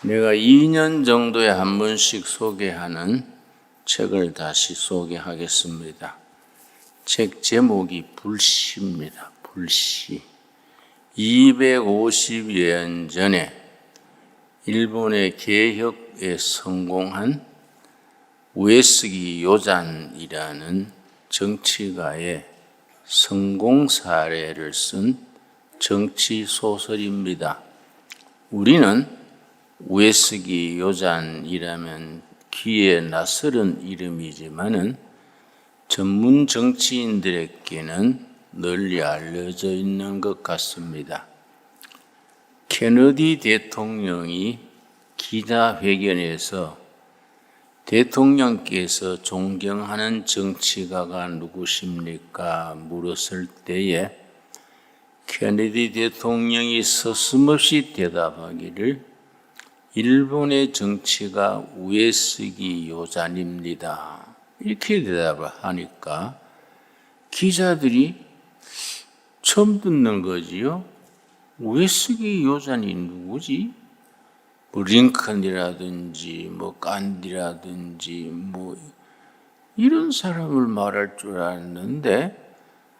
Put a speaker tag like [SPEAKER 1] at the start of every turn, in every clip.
[SPEAKER 1] 내가 2년 정도에 한 번씩 소개하는 책을 다시 소개하겠습니다. 책 제목이 불시입니다. 불시. 250여 년 전에 일본의 개혁에 성공한 우에스기 요잔이라는 정치가의 성공 사례를 쓴 정치 소설입니다. 우리는 우에스기 요잔이라면 귀에 낯설은 이름이지만은 전문 정치인들에게는 널리 알려져 있는 것 같습니다. 케너디 대통령이 기자회견에서 대통령께서 존경하는 정치가가 누구십니까? 물었을 때에 케너디 대통령이 서슴없이 대답하기를 일본의 정치가 우에스기 요잔입니다. 이렇게 대답을 하니까 기자들이 처음 듣는 거지요. 우에스기 요잔이 누구지? 뭐 링컨이라든지 뭐 간디라든지 뭐 이런 사람을 말할 줄 알았는데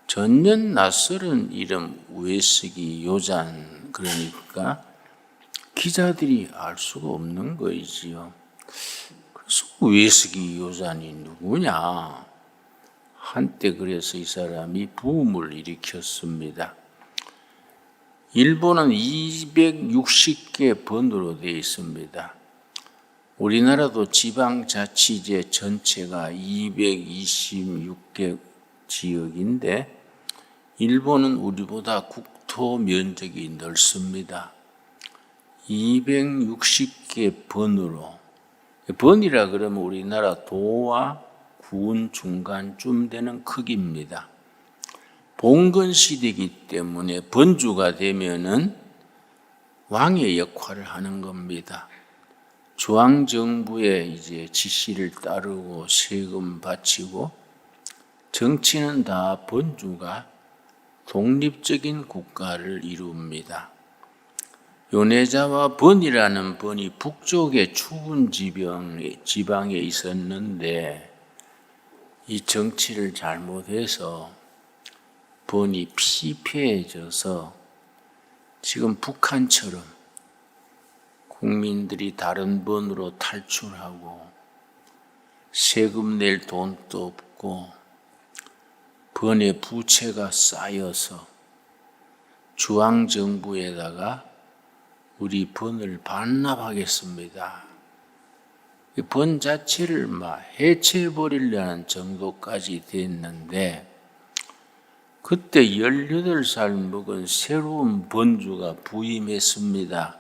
[SPEAKER 1] 전혀 낯설은 이름 우에스기 요잔, 그러니까 기자들이 알 수가 없는 거이지요. 그래서 우에스기 요잔이 누구냐? 한때 그래서 이 사람이 부음을 일으켰습니다. 일본은 260개 번으로 되어 있습니다. 우리나라도 지방자치제 전체가 226개 지역인데 일본은 우리보다 국토 면적이 넓습니다. 260개 번으로, 번이라 그러면 우리나라 도와 군 중간쯤 되는 크기입니다. 봉건 시대이기 때문에 번주가 되면은 왕의 역할을 하는 겁니다. 중앙정부의 이제 지시를 따르고 세금 바치고, 정치는 다 번주가 독립적인 국가를 이룹니다. 요네자와 번이라는 번이 북쪽의 추운 지방에 있었는데 이 정치를 잘못해서 번이 피폐해져서 지금 북한처럼 국민들이 다른 번으로 탈출하고 세금 낼 돈도 없고 번의 부채가 쌓여서 중앙정부에다가 우리 번을 반납하겠습니다. 번 자체를 해체해버리려는 정도까지 됐는데 그때 18살 먹은 새로운 번주가 부임했습니다.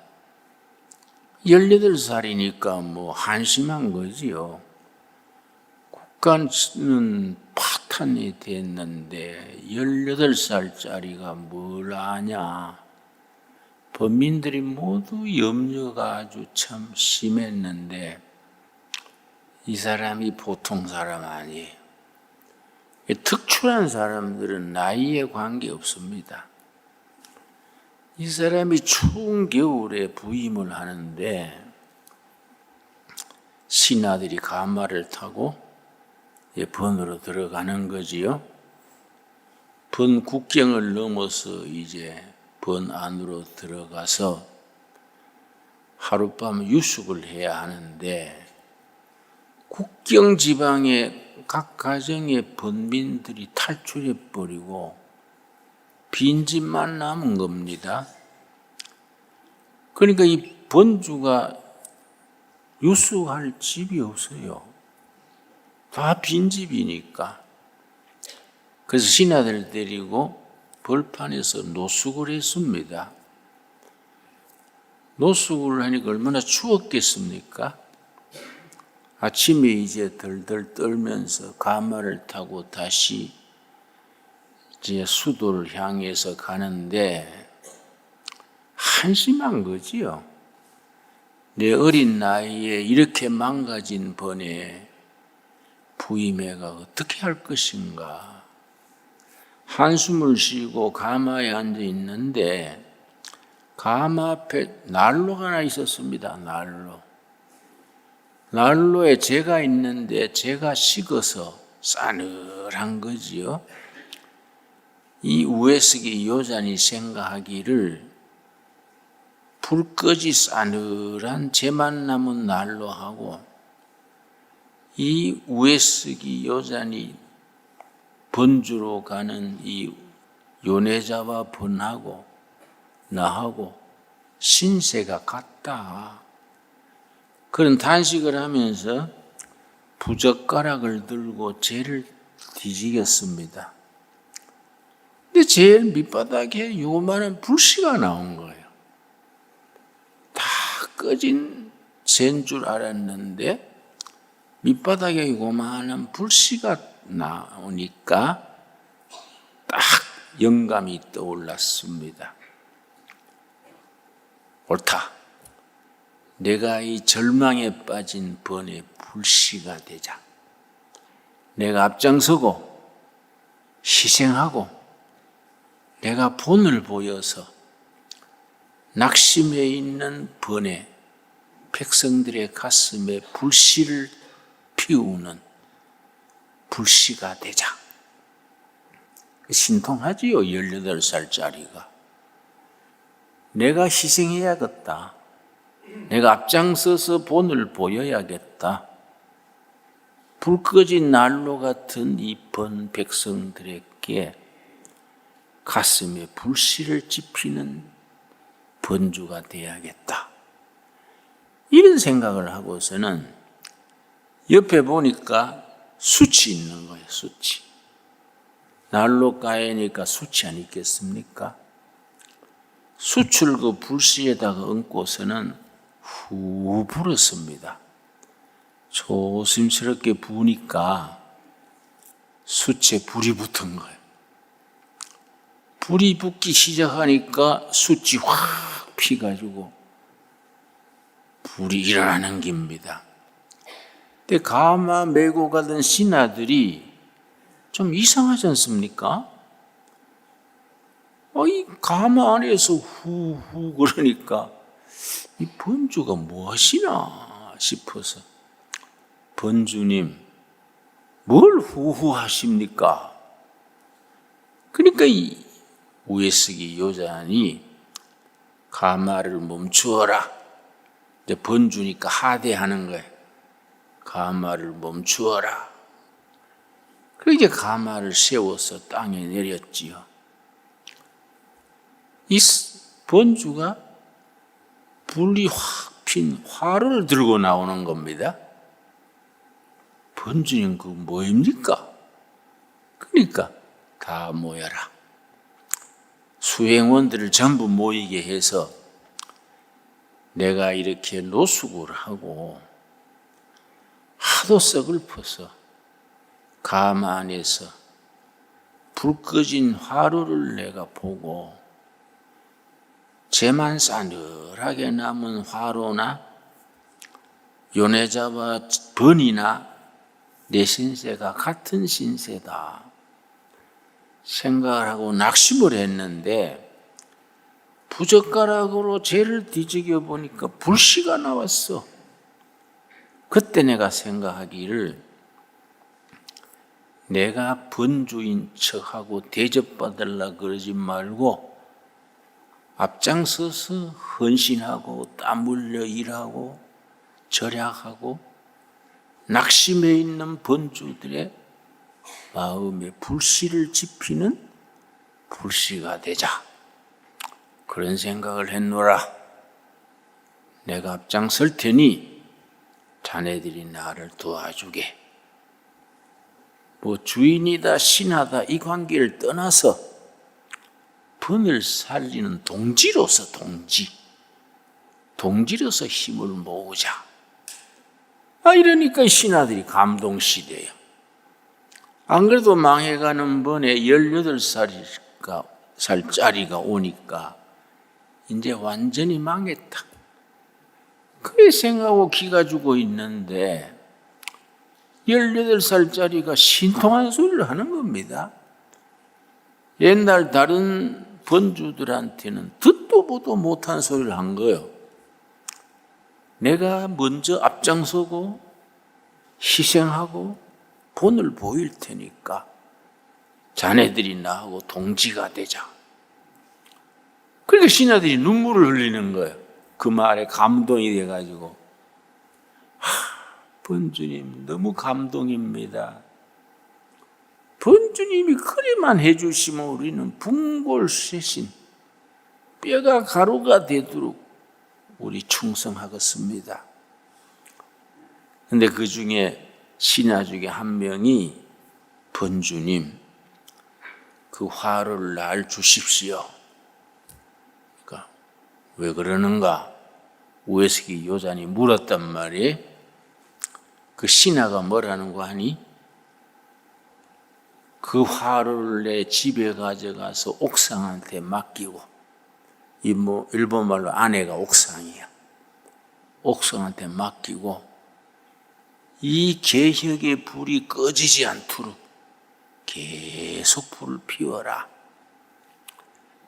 [SPEAKER 1] 18살이니까 뭐 한심한 거지요. 국가는 파탄이 됐는데 18살짜리가 뭘 아냐. 범민들이 모두 염려가 아주 참 심했는데 이 사람이 보통 사람 아니에요. 특출한 사람들은 나이에 관계없습니다. 이 사람이 추운 겨울에 부임을 하는데 신하들이 가마를 타고 번으로 들어가는 거지요. 번 국경을 넘어서 이제 번 안으로 들어가서 하룻밤 유숙을 해야 하는데 국경 지방의 각 가정의 번민들이 탈출해버리고 빈집만 남은 겁니다. 그러니까 이 번주가 유숙할 집이 없어요. 다 빈집이니까. 그래서 신하들 데리고 벌판에서 노숙을 했습니다. 노숙을 하니까 얼마나 추웠겠습니까? 아침에 이제 덜덜 떨면서 가마를 타고 다시 이제 수도를 향해서 가는데 한심한 거지요. 내 어린 나이에 이렇게 망가진 번에 부임해가 어떻게 할 것인가. 한숨을 쉬고 가마에 앉아 있는데 감 앞에 난로가 하나 있었습니다. 난로에 재가 있는데 재가 식어서 싸늘한 거지요. 이 우에스기 요잔이 생각하기를 불꺼지 싸늘한 재만 남은 난로하고 이 우에스기 요잔이 번주로 가는 이 요네자와 번하고 나하고 신세가 같다. 그런 단식을 하면서 부젓가락을 들고 재를 뒤지겠습니다. 근데 제일 밑바닥에 요만한 불씨가 나온 거예요. 다 꺼진 재인 줄 알았는데 밑바닥에 요만한 불씨가 나오니까 딱 영감이 떠올랐습니다. 옳다. 내가 이 절망에 빠진 번의 불씨가 되자. 내가 앞장서고 희생하고 내가 본을 보여서 낙심해 있는 번의 백성들의 가슴에 불씨를 피우는 불씨가 되자. 신통하지요, 18살짜리가. 내가 희생해야겠다. 내가 앞장서서 본을 보여야겠다. 불 꺼진 난로 같은 이 번 백성들에게 가슴에 불씨를 지피는 번주가 되어야겠다. 이런 생각을 하고서는 옆에 보니까 숯이 있는 거예요. 숯이. 난로가에니까 숯이 안 있겠습니까? 숯을 그 불씨에다가 얹고서는 후 불었습니다. 조심스럽게 부으니까 숯에 불이 붙은 거예요. 불이 붙기 시작하니까 숯이 확 피가지고 불이 일어나는 겁니다. 근데 가마 메고 가던 신하들이 좀 이상하지 않습니까? 이 가마 안에서 후후 그러니까 이 번주가 무엇이나 싶어서 번주님 뭘 후후 하십니까? 그러니까 이 우에스기 요잔이 가마를 멈추어라. 이제 번주니까 하대하는 거예요. 가마를 멈추어라. 그래서 이제 가마를 세워서 땅에 내렸지요. 이 번주가 불이 확 핀 화로를 들고 나오는 겁니다. 번주님 그 뭐입니까? 그러니까 다 모여라. 수행원들을 전부 모이게 해서 내가 이렇게 노숙을 하고 하도 썩을퍼서 가마 안에서 불 꺼진 화로를 내가 보고 재만 싸늘하게 남은 화로나 요네자와 번이나 내 신세가 같은 신세다 생각을 하고 낙심을 했는데 부젓가락으로 재를 뒤지겨 보니까 불씨가 나왔어. 그때 내가 생각하기를 내가 번주인 척하고 대접받으려 그러지 말고 앞장서서 헌신하고 땀 흘려 일하고 절약하고 낙심해 있는 번주들의 마음에 불씨를 지피는 불씨가 되자. 그런 생각을 했노라. 내가 앞장설 테니 자네들이 나를 도와주게. 주인이다 신하다 이 관계를 떠나서 번을 살리는 동지로서 동지로서 힘을 모으자. 이러니까 신하들이 감동시대요. 안 그래도 망해가는 번에 18살짜리가 오니까 이제 완전히 망했다. 그래 생각하고 기가 주고 있는데 18살짜리가 신통한 소리를 하는 겁니다. 옛날 다른 번주들한테는 듣도 보도 못한 소리를 한 거예요. 내가 먼저 앞장서고 희생하고 본을 보일 테니까 자네들이 나하고 동지가 되자. 그러니까 신하들이 눈물을 흘리는 거예요. 그 말에 감동이 돼가지고, 번주님 너무 감동입니다. 번주님이 그리만 해주시면 우리는 분골쇄신, 뼈가 가루가 되도록 우리 충성하겠습니다. 근데 그 중에 신하 중에 한 명이 번주님 그 화를 날 주십시오. 그러니까 왜 그러는가? 우에스기 요잔이 물었단 말이에요. 그 신하가 뭐라는 거 하니? 그 화를 내 집에 가져가서 옥상한테 맡기고, 이 뭐 일본 말로 아내가 옥상이야. 옥상한테 맡기고 이 개혁의 불이 꺼지지 않도록 계속 불을 피워라.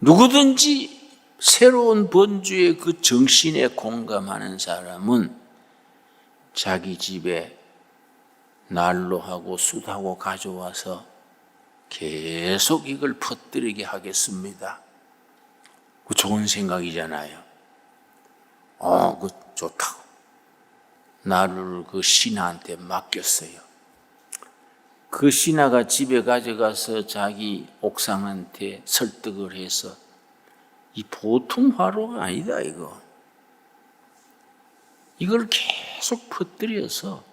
[SPEAKER 1] 누구든지 새로운 번주의 그 정신에 공감하는 사람은 자기 집에 난로하고 숯하고 가져와서 계속 이걸 퍼뜨리게 하겠습니다. 그 좋은 생각이잖아요. 그 좋다고. 나를 그 신하한테 맡겼어요. 그 신하가 집에 가져가서 자기 옥상한테 설득을 해서, 이 보통 화로가 아니다 이거. 이걸 계속 퍼뜨려서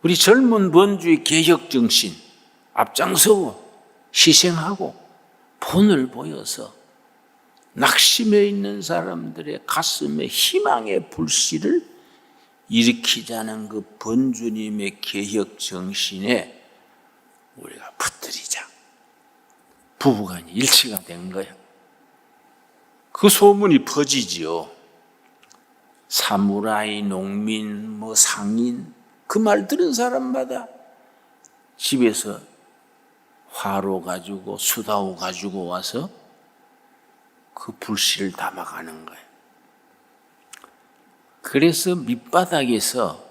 [SPEAKER 1] 우리 젊은 번주의 개혁정신 앞장서고 희생하고 본을 보여서 낙심해 있는 사람들의 가슴에 희망의 불씨를 일으키자는 그 번주님의 개혁 정신에 우리가 붙들이자. 부부간이 일치가 된 거예요. 그 소문이 퍼지지요. 사무라이, 농민, 상인, 그 말 들은 사람마다 집에서 화로 가지고 수다우 가지고 와서 그 불씨를 담아가는 거예요. 그래서 밑바닥에서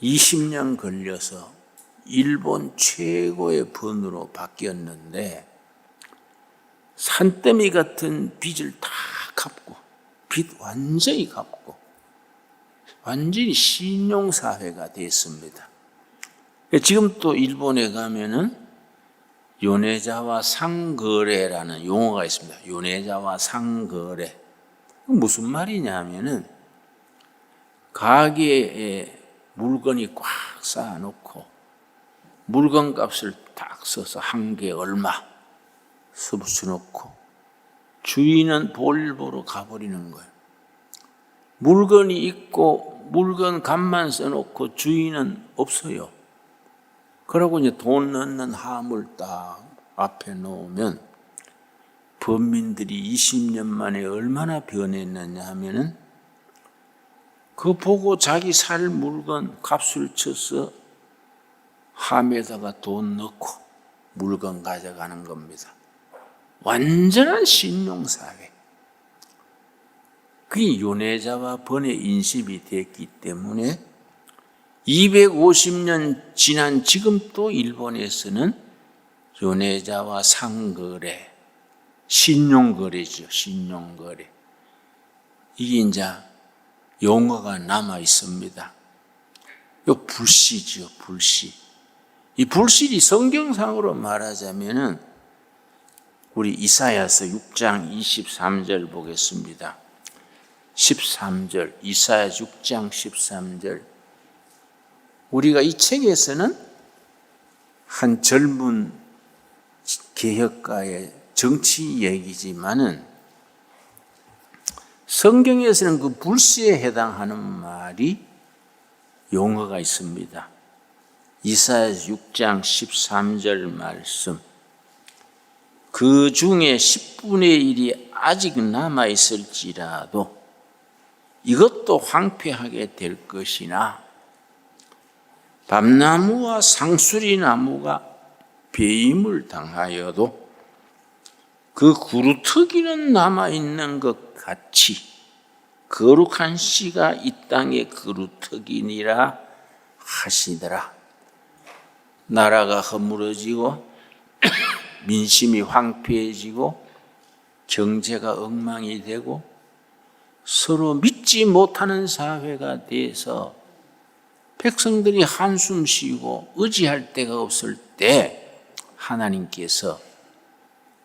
[SPEAKER 1] 20년 걸려서 일본 최고의 번으로 바뀌었는데, 산더미 같은 빚을 다 갚고, 빚 완전히 갚고 완전히 신용사회가 됐습니다. 지금 또 일본에 가면은 요네자와 상거래라는 용어가 있습니다. 요네자와 상거래. 무슨 말이냐 하면은, 가게에 물건이 꽉 쌓아놓고 물건 값을 딱 써서 한 개 얼마 써붙여놓고 주인은 볼 보러 가버리는 거예요. 물건이 있고 물건 값만 써놓고 주인은 없어요. 그러고 이제 돈 넣는 함을 딱 앞에 놓으면 범민들이 20년 만에 얼마나 변했느냐 하면은, 그거 보고 자기 살 물건 값을 쳐서 함에다가 돈 넣고 물건 가져가는 겁니다. 완전한 신용사회. 그게 요네자와 번의 인식이 됐기 때문에 250년 지난 지금 또 일본에서는 요네자와 상거래, 신용거래죠. 신용거래. 이게 이제 용어가 남아 있습니다. 이 불씨죠. 불씨. 이 불씨이 성경상으로 말하자면은, 우리 이사야서 6장 23절 보겠습니다. 13절, 이사야 6장 13절. 우리가 이 책에서는 한 젊은 개혁가의 정치 얘기지만은, 성경에서는 그 불씨에 해당하는 말이 용어가 있습니다. 이사야 6장 13절 말씀. 그 중에 10분의 1이 아직 남아있을지라도 이것도 황폐하게 될 것이나, 밤나무와 상수리 나무가 배임을 당하여도 그 구루터기는 남아있는 것 같이 거룩한 씨가 이 땅에 구루터기니라 하시더라. 나라가 허물어지고 민심이 황폐해지고 경제가 엉망이 되고 서로 믿지 못하는 사회가 돼서 백성들이 한숨 쉬고 의지할 데가 없을 때 하나님께서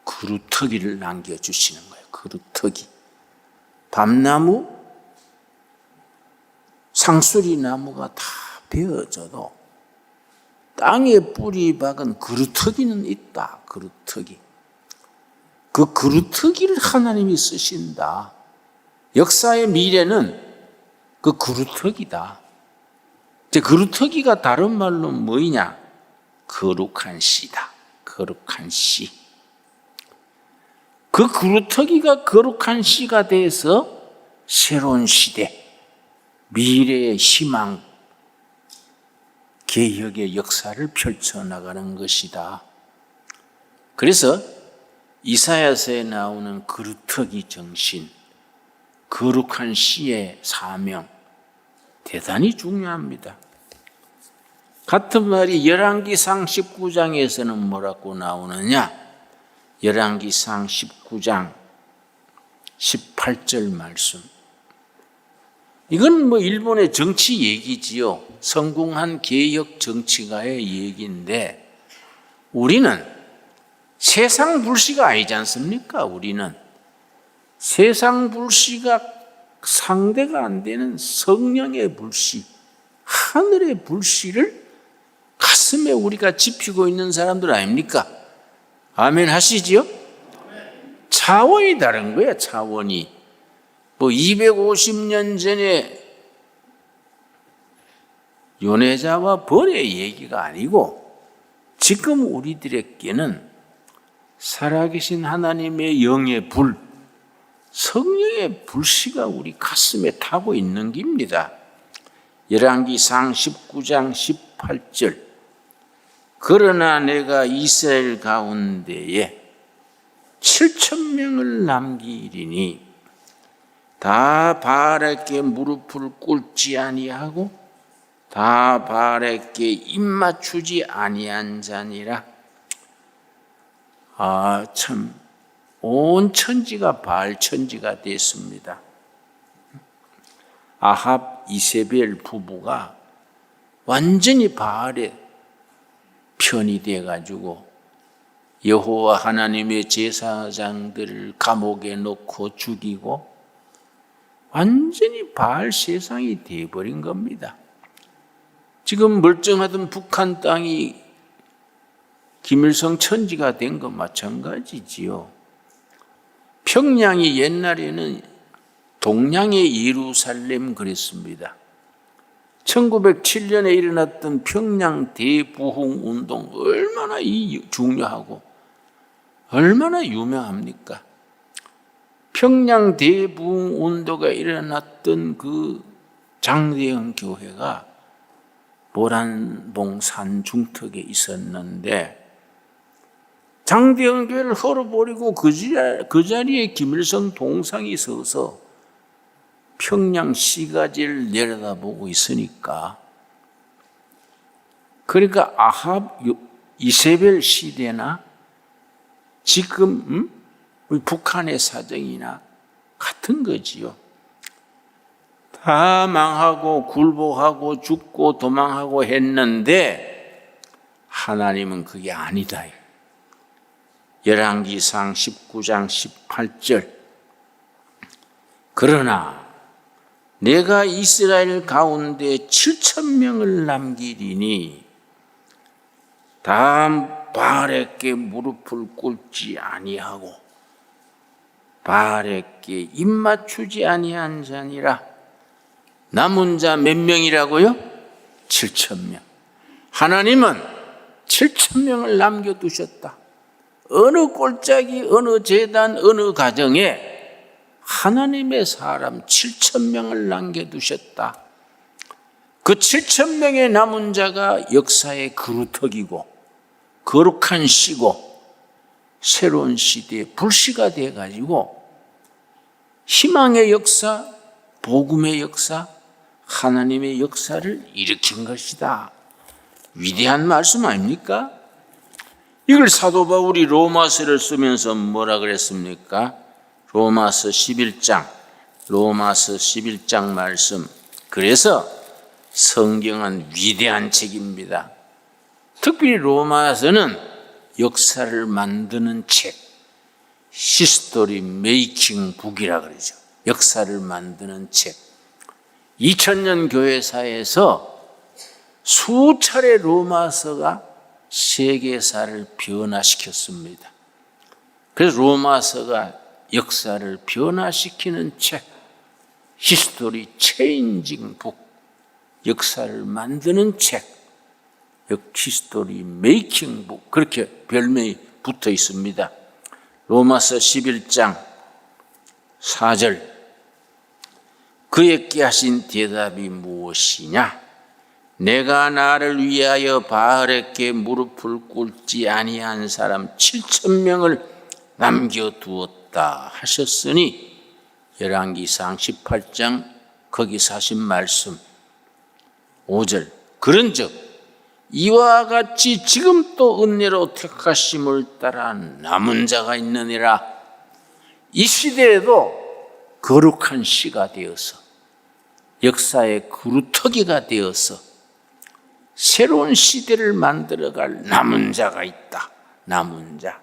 [SPEAKER 1] 구루터기를 남겨주시는 거예요. 구루터기. 밤나무, 상수리 나무가 다 베어져도 땅에 뿌리 박은 구루터기는 있다. 구루터기. 그 구루터기를 하나님이 쓰신다. 역사의 미래는 그 구루터기다. 이제 구루터기가 다른 말로 뭐이냐? 거룩한 씨다. 거룩한 씨. 그 구루터기가 거룩한 씨가 돼서 새로운 시대, 미래의 희망, 개혁의 역사를 펼쳐나가는 것이다. 그래서 이사야서에 나오는 구루터기 정신, 거룩한 씨의 사명, 대단히 중요합니다. 같은 말이 열왕기상 19장에서는 뭐라고 나오느냐? 열왕기상 19장 18절 말씀. 이건 일본의 정치 얘기지요. 성공한 개혁 정치가의 얘기인데 우리는 세상 불씨가 아니지 않습니까? 우리는 세상 불씨가 상대가 안 되는 성령의 불씨, 하늘의 불씨를 가슴에 우리가 지피고 있는 사람들 아닙니까? 아멘 하시지요? 차원이 다른 거야, 차원이. 250년 전에 연애자와 벌의 얘기가 아니고 지금 우리들에게는 살아계신 하나님의 영의 불, 성령의 불씨가 우리 가슴에 타고 있는 겁니다. 열왕기상 19장 18절. 그러나 내가 이스라엘 가운데에 7,000명을 남기리니 다 바알에게 무릎을 꿇지 아니하고 다 바알에게 입맞추지 아니한 자니라. 참, 온 천지가 바알 천지가 됐습니다. 아합, 이세벨 부부가 완전히 바알의 편이 돼가지고 여호와 하나님의 제사장들을 감옥에 넣고 죽이고 완전히 바알 세상이 돼버린 겁니다. 지금 멀쩡하던 북한 땅이 김일성 천지가 된 것 마찬가지지요. 평양이 옛날에는 동양의 예루살렘 그랬습니다. 1907년에 일어났던 평양 대부흥 운동 얼마나 중요하고 얼마나 유명합니까? 평양 대부흥 운동가 일어났던 그 장대영 교회가 모란봉산 중턱에 있었는데 장대영 교회를 헐어버리고 그 자리에 김일성 동상이 서서 평양 시가지를 내려다보고 있으니까 그러니까 아합 이세벨 시대나 지금 북한의 사정이나 같은 거지요. 다 망하고 굴복하고 죽고 도망하고 했는데 하나님은 그게 아니다. 열왕기상 19장 18절. 그러나 내가 이스라엘 가운데 7,000명을 남기리니 다 바알에게 무릎을 꿇지 아니하고 바알에게 입맞추지 아니한 자니라. 남은 자 몇 명이라고요? 7,000명. 하나님은 7,000명을 남겨두셨다. 어느 골짜기, 어느 제단, 어느 가정에 하나님의 사람 7,000명을 남겨두셨다. 그 7,000명의 남은 자가 역사의 그루터기고 거룩한 씨고 새로운 시대의 불씨가 돼가지고 희망의 역사, 복음의 역사, 하나님의 역사를 일으킨 것이다. 위대한 말씀 아닙니까? 이걸 사도 바울이 로마서를 쓰면서 뭐라 그랬습니까? 로마서 11장 말씀. 그래서 성경은 위대한 책입니다. 특별히 로마서는 역사를 만드는 책, 히스토리 메이킹 북이라 그러죠. 역사를 만드는 책. 2000년 교회사에서 수차례 로마서가 세계사를 변화시켰습니다. 그래서 로마서가 역사를 변화시키는 책, 히스토리 체인징 북, 역사를 만드는 책, 히스토리 메이킹 북, 그렇게 별명이 붙어 있습니다. 로마서 11장 4절, 그에게 하신 대답이 무엇이냐? 내가 나를 위하여 바알에게 무릎을 꿇지 아니한 사람 7,000명을 남겨두었다 하셨으니, 열왕기상 18장 거기서 하신 말씀 5절, 그런즉 이와 같이 지금 또 은혜로 택하심을 따라 남은 자가 있느니라. 이 시대에도 거룩한 시가 되어서 역사의 그루터기가 되어서 새로운 시대를 만들어갈 남은 자가 있다. 남은 자.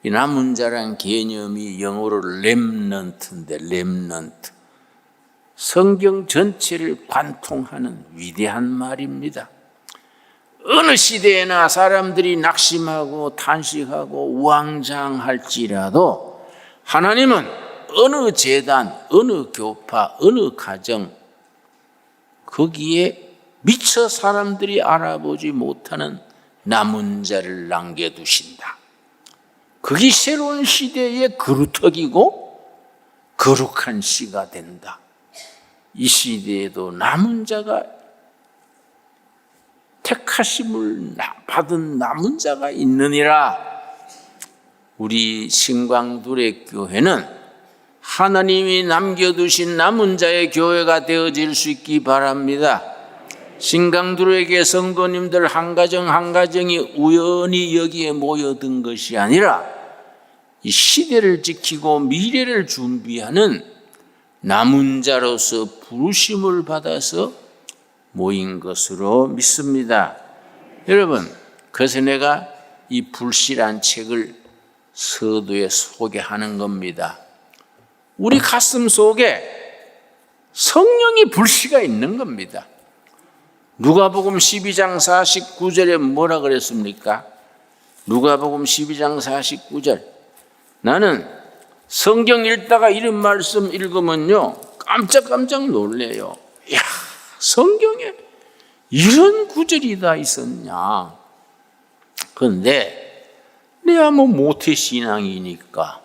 [SPEAKER 1] 이 남은 자란 개념이 영어로 렘넌트인데, 렘넌트. 성경 전체를 관통하는 위대한 말입니다. 어느 시대에나 사람들이 낙심하고 탄식하고 우왕좌왕할지라도 하나님은 어느 재단, 어느 교파, 어느 가정, 거기에 미처 사람들이 알아보지 못하는 남은 자를 남겨두신다. 그게 새로운 시대의 그루터기고 거룩한 시가 된다. 이 시대에도 남은 자가, 택하심을 받은 남은 자가 있느니라. 우리 신광두레 교회는 하나님이 남겨두신 남은 자의 교회가 되어질 수 있기 바랍니다. 신강두레교회 성도님들 한 가정 한 가정이 우연히 여기에 모여든 것이 아니라 이 시대를 지키고 미래를 준비하는 남은 자로서 부르심을 받아서 모인 것으로 믿습니다. 여러분, 그래서 내가 이 불씨란 책을 서두에 소개하는 겁니다. 우리 가슴 속에 성령의 불씨가 있는 겁니다. 누가복음 12장 49절에 뭐라 그랬습니까? 누가복음 12장 49절. 나는 성경 읽다가 이런 말씀 읽으면요, 깜짝 놀래요. 이야, 성경에 이런 구절이 다 있었냐. 그런데 내가 모태신앙이니까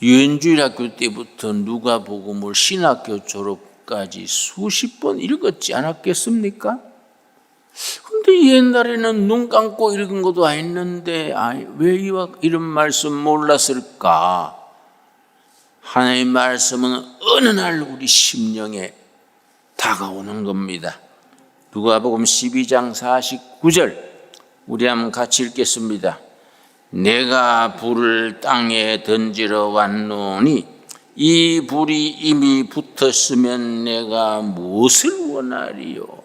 [SPEAKER 1] 유엔주일학교 때부터 누가복음을 신학교 졸업까지 수십 번 읽었지 않았겠습니까? 근데 옛날에는 눈 감고 읽은 것도 아닌데 왜 이런 말씀 몰랐을까? 하나님의 말씀은 어느 날 우리 심령에 다가오는 겁니다. 누가복음 12장 49절 우리 한번 같이 읽겠습니다. 내가 불을 땅에 던지러 왔노니 이 불이 이미 붙었으면 내가 무엇을 원하리요?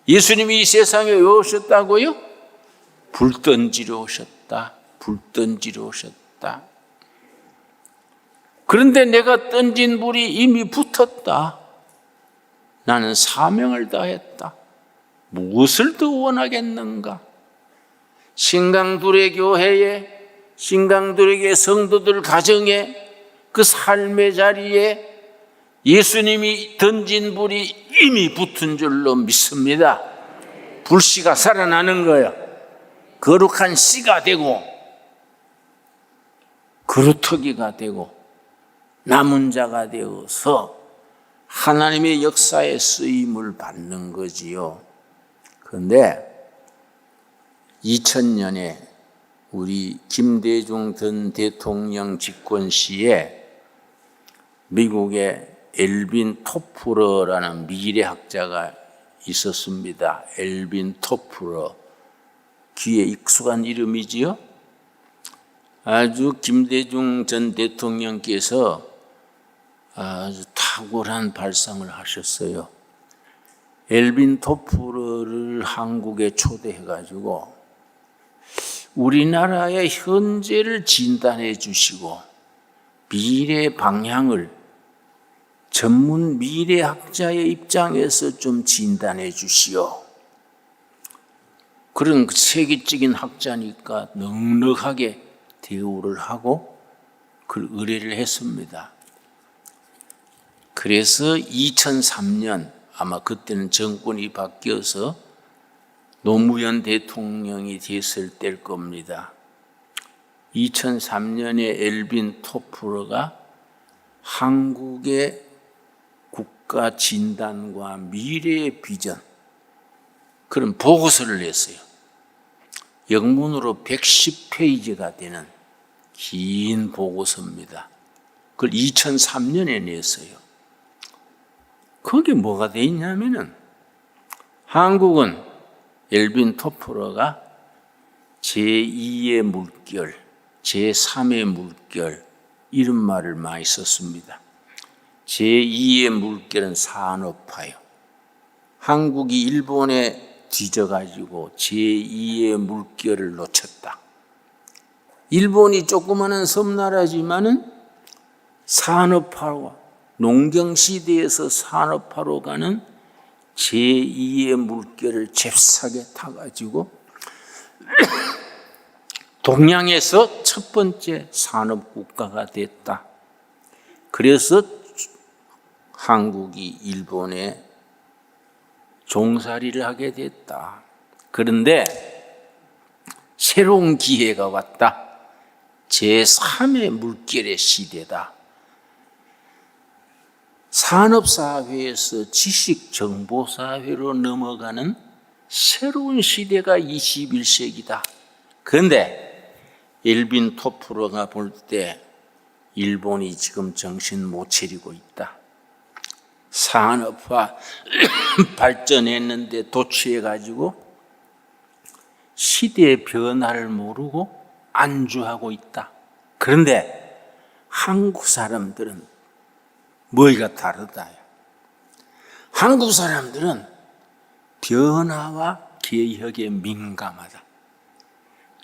[SPEAKER 1] 예수님이 이 세상에 왜 오셨다고요? 불 던지러 오셨다. 불 던지러 오셨다. 그런데 내가 던진 불이 이미 붙었다. 나는 사명을 다했다. 무엇을 더 원하겠는가? 신강두레 교회에, 신강두레 성도들 가정에, 그 삶의 자리에 예수님이 던진 불이 이미 붙은 줄로 믿습니다. 불씨가 살아나는 거예요. 거룩한 씨가 되고 그루터기가 되고 남은 자가 되어서 하나님의 역사에 쓰임을 받는 거지요. 그런데 2000년에 우리 김대중 전 대통령 집권 시에 미국의 엘빈 토플러라는 미래학자가 있었습니다. 엘빈 토플러. 귀에 익숙한 이름이지요? 아주 김대중 전 대통령께서 아주 탁월한 발상을 하셨어요. 엘빈 토플러를 한국에 초대해가지고 우리나라의 현재를 진단해 주시고 미래 방향을 전문 미래학자의 입장에서 좀 진단해 주시오. 그런 세계적인 학자니까 넉넉하게 대우를 하고 그 의뢰를 했습니다. 그래서 2003년 아마 그때는 정권이 바뀌어서 노무현 대통령이 됐을 때일 겁니다. 2003년에 엘빈 토플러가 한국의 국가 진단과 미래의 비전 그런 보고서를 냈어요. 영문으로 110페이지가 되는 긴 보고서입니다. 그걸 2003년에 냈어요. 거기에 뭐가 돼 있냐면은 한국은 엘빈 토플러가 제2의 물결, 제3의 물결 이런 말을 많이 썼습니다. 제2의 물결은 산업화요. 한국이 일본에 뒤져가지고 제2의 물결을 놓쳤다. 일본이 조그마한 섬나라지만은 산업화와 농경시대에서 산업화로 가는 제2의 물결을 잽싸게 타가지고 동양에서 첫 번째 산업국가가 됐다. 그래서 한국이 일본에 종살이를 하게 됐다. 그런데 새로운 기회가 왔다. 제3의 물결의 시대다. 산업사회에서 지식정보사회로 넘어가는 새로운 시대가 21세기다. 그런데 엘빈 토플러가 볼 때 일본이 지금 정신 못 차리고 있다. 산업화 발전했는데 도취해가지고 시대의 변화를 모르고 안주하고 있다. 그런데 한국 사람들은 뭐가 다르다. 한국 사람들은 변화와 개혁에 민감하다.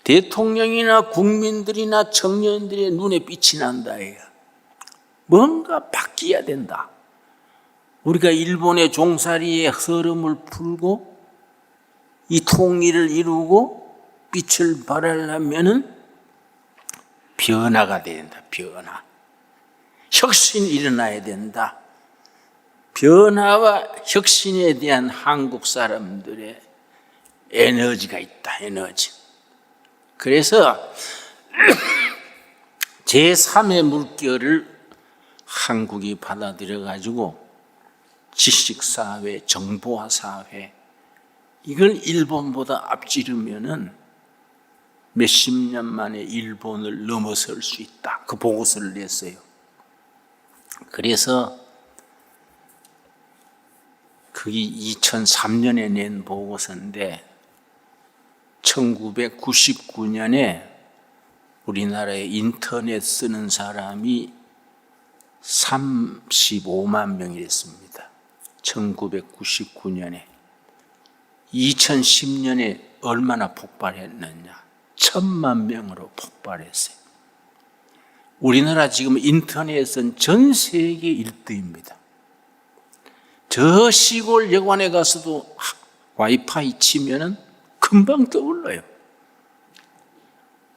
[SPEAKER 1] 대통령이나 국민들이나 청년들의 눈에 빛이 난다. 뭔가 바뀌어야 된다. 우리가 일본의 종살이의 서름을 풀고 이 통일을 이루고 빛을 발하려면은 변화가 된다. 변화. 혁신이 일어나야 된다. 변화와 혁신에 대한 한국 사람들의 에너지가 있다. 에너지. 그래서 제3의 물결을 한국이 받아들여가지고 지식사회, 정보화사회 이걸 일본보다 앞지르면은 몇십 년 만에 일본을 넘어설 수 있다. 그 보고서를 냈어요. 그래서 그게 2003년에 낸 보고서인데 1999년에 우리나라에 인터넷 쓰는 사람이 35만 명이 됐습니다. 1999년에. 2010년에 얼마나 폭발했느냐. 1,000만 명으로 폭발했어요. 우리나라 지금 인터넷은 전 세계 1등입니다. 저 시골 여관에 가서도 와이파이 치면은 금방 떠올라요.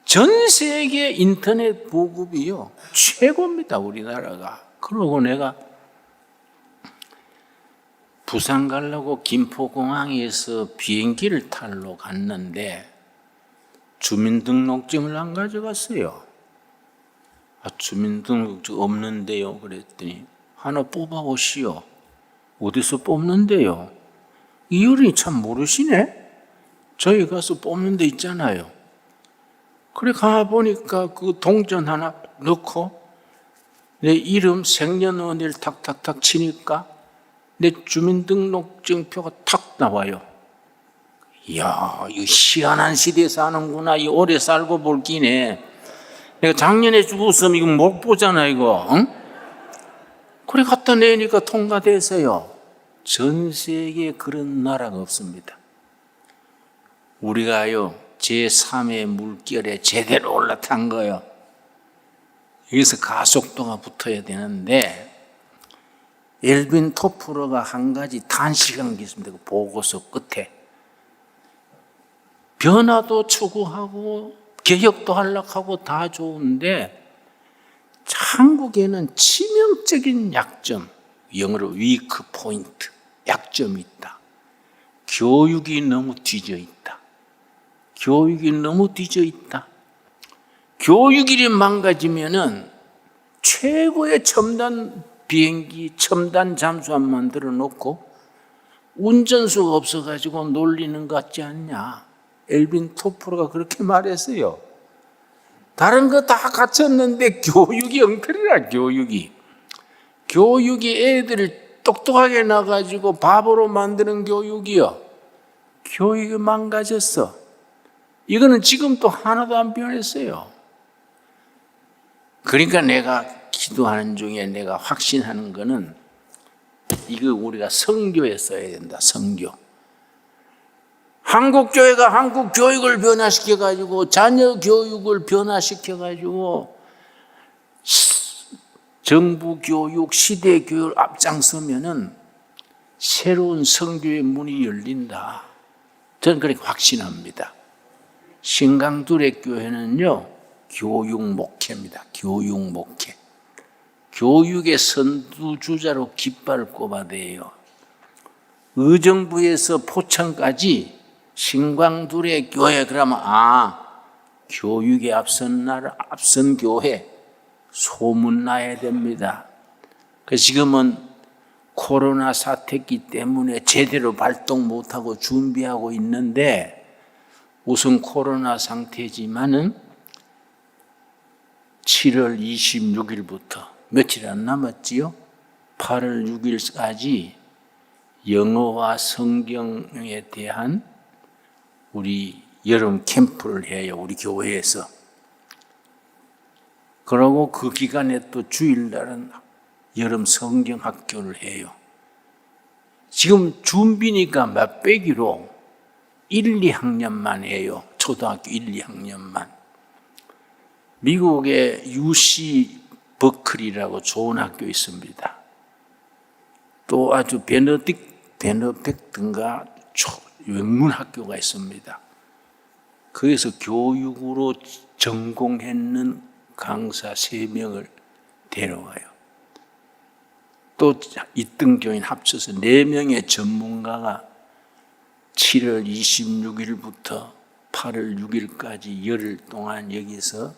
[SPEAKER 1] 전 세계 인터넷 보급이요. 최고입니다, 우리나라가. 그러고 내가 부산 가려고 김포공항에서 비행기를 타러 갔는데 주민등록증을 안 가져갔어요. 주민등록증 없는데요. 그랬더니 하나 뽑아오시오. 어디서 뽑는데요? 이유를 참 모르시네. 저희 가서 뽑는 데 있잖아요. 그래 가보니까 그 동전 하나 넣고 내 이름 생년월일 탁탁탁 치니까 내 주민등록증표가 탁 나와요. 이야, 이 희한한 시대에 사는구나. 이 오래 살고 볼 기네. 내가 작년에 죽었으면 이거 못 보잖아, 이거. 응? 그래 갖다 내니까 통과돼서요. 전 세계에 그런 나라가 없습니다. 우리가요, 제3의 물결에 제대로 올라탄 거예요. 여기서 가속도가 붙어야 되는데, 엘빈 토플러가 한 가지 단식한 게 있습니다. 그 보고서 끝에. 변화도 추구하고, 개혁도 하려고 다 좋은데, 한국에는 치명적인 약점, 영어로 위크 포인트, 약점이 있다. 교육이 너무 뒤져 있다. 교육이 너무 뒤져 있다. 교육이 망가지면은 최고의 첨단 비행기, 첨단 잠수함 만들어 놓고 운전수가 없어가지고 놀리는 것 같지 않냐. 엘빈 토플러가 그렇게 말했어요. 다른 거 다 갖췄는데 교육이 엉터리라, 교육이. 교육이 애들을 똑똑하게 나가지고 바보로 만드는 교육이요. 교육이 망가졌어. 이거는 지금도 하나도 안 변했어요. 그러니까 내가 기도하는 중에 내가 확신하는 거는 이거 우리가 선교에 써야 된다, 선교. 한국교회가 한국 교육을 변화시켜가지고 자녀 교육을 변화시켜가지고 정부 교육, 시대 교육을 앞장서면은 새로운 선교의 문이 열린다. 저는 그렇게 확신합니다. 신강둘의 교회는요, 교육 목회입니다. 교육 목회. 교육의 선두주자로 깃발을 꼽아대요. 의정부에서 포천까지 신광둘의 교회, 그러면 교육에 앞선 나라, 앞선 교회 소문나야 됩니다. 지금은 코로나 사태기 때문에 제대로 발동 못하고 준비하고 있는데, 우선 코로나 상태지만은 7월 26일부터 며칠 안 남았지요? 8월 6일까지 영어와 성경에 대한 우리 여름 캠프를 해요. 우리 교회에서. 그러고 그 기간에 또 주일날은 여름 성경 학교를 해요. 지금 준비니까 몇백이로 1, 2학년만 해요. 초등학교 1, 2학년만. 미국의 UC 버클리라고 좋은 학교 있습니다. 또 아주 베너딕트인가 영문 학교가 있습니다. 거기서 교육으로 전공했는 강사 3명을 데려와요. 또 2등 교인 합쳐서 4명의 전문가가 7월 26일부터 8월 6일까지 열흘 동안 여기서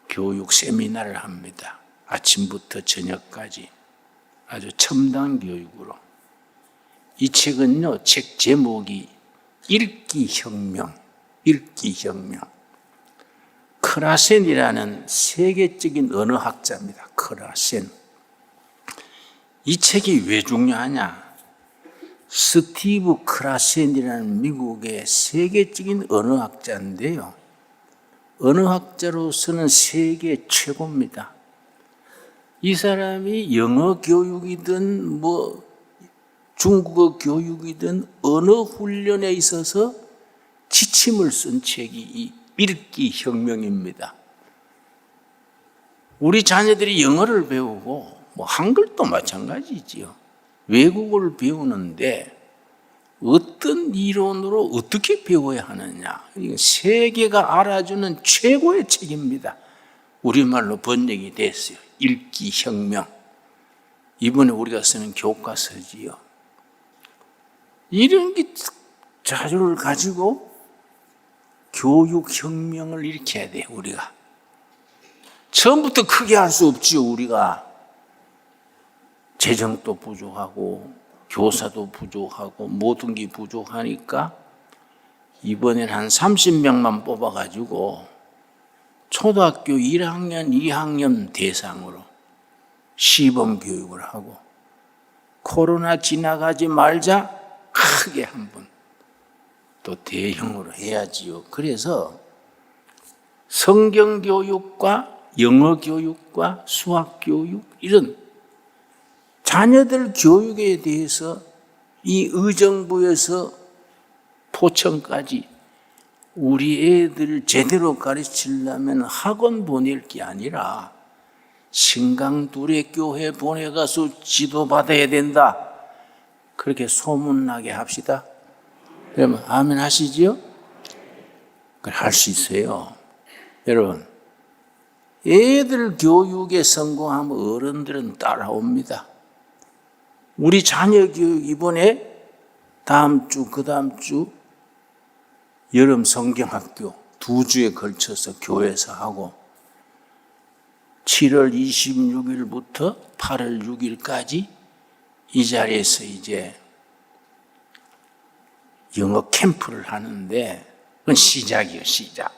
[SPEAKER 1] 교육 세미나를 합니다. 아침부터 저녁까지 아주 첨단 교육으로. 이 책은요, 책 제목이 읽기혁명, 읽기혁명. 크라센이라는 세계적인 언어학자입니다. 크라센. 이 책이 왜 중요하냐? 스티브 크라센이라는 미국의 세계적인 언어학자인데요. 언어학자로서는 세계 최고입니다. 이 사람이 영어 교육이든 중국어 교육이든 언어 훈련에 있어서 지침을 쓴 책이 이 읽기 혁명입니다. 우리 자녀들이 영어를 배우고 한글도 마찬가지지요. 외국어를 배우는데 어떤 이론으로 어떻게 배워야 하느냐. 세계가 알아주는 최고의 책입니다. 우리말로 번역이 됐어요. 읽기 혁명. 이번에 우리가 쓰는 교과서지요. 이런 자료를 가지고 교육혁명을 일으켜야 돼요, 우리가. 처음부터 크게 할 수 없지요, 우리가. 재정도 부족하고, 교사도 부족하고, 모든 게 부족하니까 이번엔 한 30명만 뽑아가지고 초등학교 1학년, 2학년 대상으로 시범 교육을 하고 코로나 지나가지 말자 크게 한번 또 대형으로 해야지요. 그래서 성경 교육과 영어 교육과 수학 교육 이런 자녀들 교육에 대해서 이 의정부에서 포천까지 우리 애들 제대로 가르치려면 학원 보낼 게 아니라 신강두레 교회 보내가서 지도받아야 된다. 그렇게 소문나게 합시다. 그러면 아멘 하시지요? 그걸 할 수 있어요. 여러분, 애들 교육에 성공하면 어른들은 따라옵니다. 우리 자녀 교육 이번에 다음 주, 그 다음 주 여름 성경학교 2주에 걸쳐서 교회에서 하고 7월 26일부터 8월 6일까지 이 자리에서 이제 영어 캠프를 하는데 그건 시작이에요, 시작.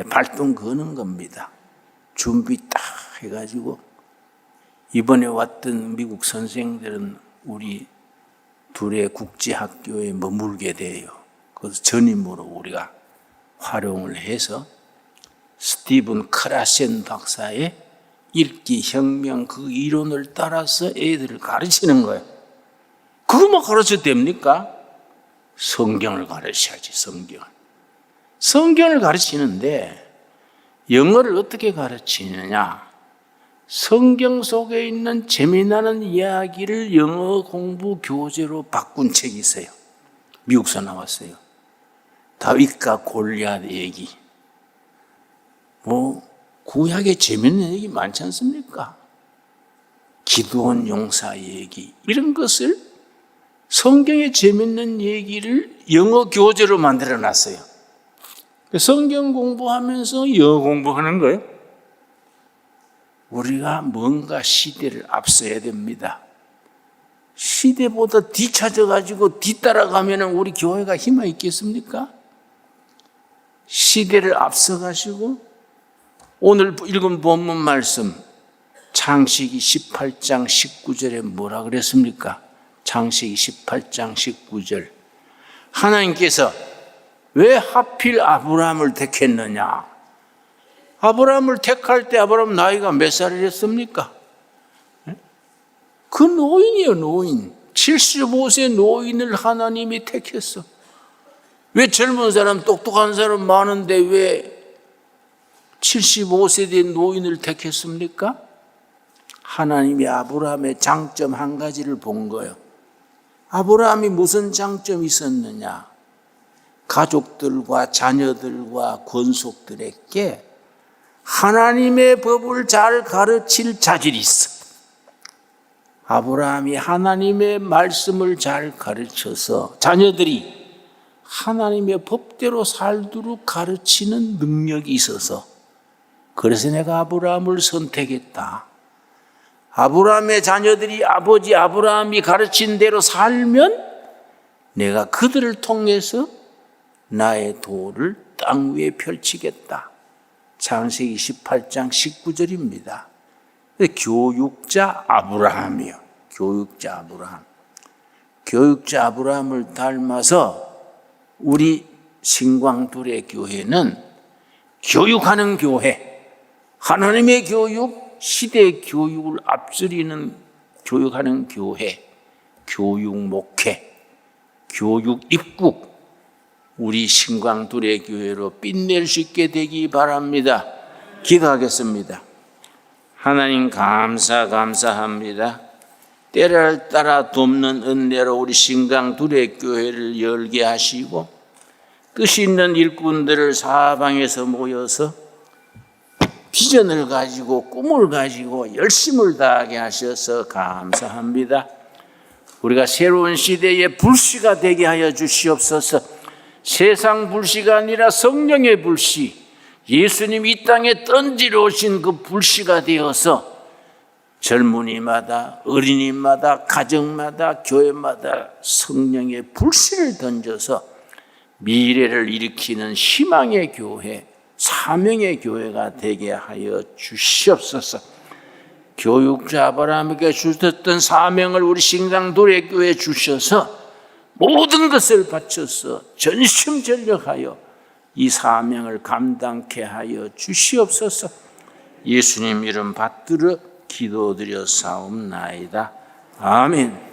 [SPEAKER 1] 발동 거는 겁니다. 준비 딱 해가지고 이번에 왔던 미국 선생들은 우리 둘의 국제학교에 머물게 돼요. 그래서 전임으로 우리가 활용을 해서 스티븐 크라센 박사의 읽기 혁명 그 이론을 따라서 애들을 가르치는 거예요. 그것만 가르쳐도 됩니까? 성경을 가르쳐야지, 성경을. 성경을 가르치는데 영어를 어떻게 가르치느냐? 성경 속에 있는 재미나는 이야기를 영어 공부 교재로 바꾼 책이 있어요. 미국서 나왔어요. 다윗과 골리앗 얘기. 구약에 재미있는 얘기 많지 않습니까? 기드온 용사 얘기. 이런 것을 성경에 재미있는 얘기를 영어 교재로 만들어 놨어요. 성경 공부하면서 영어 공부하는 거예요. 우리가 뭔가 시대를 앞서야 됩니다. 시대보다 뒤처져가지고 뒤따라가면 우리 교회가 힘이 있겠습니까? 시대를 앞서가시고 오늘 읽은 본문 말씀 창세기 18장 19절에 뭐라 그랬습니까? 창세기 18장 19절 하나님께서 왜 하필 아브라함을 택했느냐? 아브라함을 택할 때 아브라함 나이가 몇 살이랬습니까? 그 노인이에요, 노인. 75세 노인을 하나님이 택했어. 왜 젊은 사람, 똑똑한 사람 많은데 왜 75세 된 노인을 택했습니까? 하나님이 아브라함의 장점 한 가지를 본 거예요. 아브라함이 무슨 장점이 있었느냐? 가족들과 자녀들과 권속들에게 하나님의 법을 잘 가르칠 자질이 있어. 아브라함이 하나님의 말씀을 잘 가르쳐서 자녀들이 하나님의 법대로 살도록 가르치는 능력이 있어서 그래서 내가 아브라함을 선택했다. 아브라함의 자녀들이 아버지 아브라함이 가르친 대로 살면 내가 그들을 통해서 나의 도를 땅 위에 펼치겠다. 창세기 18장 19절입니다. 교육자 아브라함이요. 교육자 아브라함. 교육자 아브라함을 닮아서 우리 신광두레 교회는 교육하는 교회, 하나님의 교육, 시대의 교육을 앞서리는 교육하는 교회, 교육 목회, 교육 입국, 우리 신광두레 교회로 빛낼 수 있게 되기 바랍니다. 기도하겠습니다. 하나님 감사합니다. 때를 따라 돕는 은혜로 우리 신광두레 교회를 열게 하시고 뜻 있는 일꾼들을 사방에서 모여서 비전을 가지고 꿈을 가지고 열심을 다하게 하셔서 감사합니다. 우리가 새로운 시대의 불씨가 되게 하여 주시옵소서. 세상 불씨가 아니라 성령의 불씨, 예수님 이 땅에 던지러 오신 그 불씨가 되어서 젊은이마다 어린이마다 가정마다 교회마다 성령의 불씨를 던져서 미래를 일으키는 희망의 교회, 사명의 교회가 되게 하여 주시옵소서. 교육자 아브라함에게 주셨던 사명을 우리 신강도래교회에 주셔서 모든 것을 바쳐서 전심전력하여 이 사명을 감당케 하여 주시옵소서. 예수님 이름 받들어 기도드려 사옵나이다. 아멘.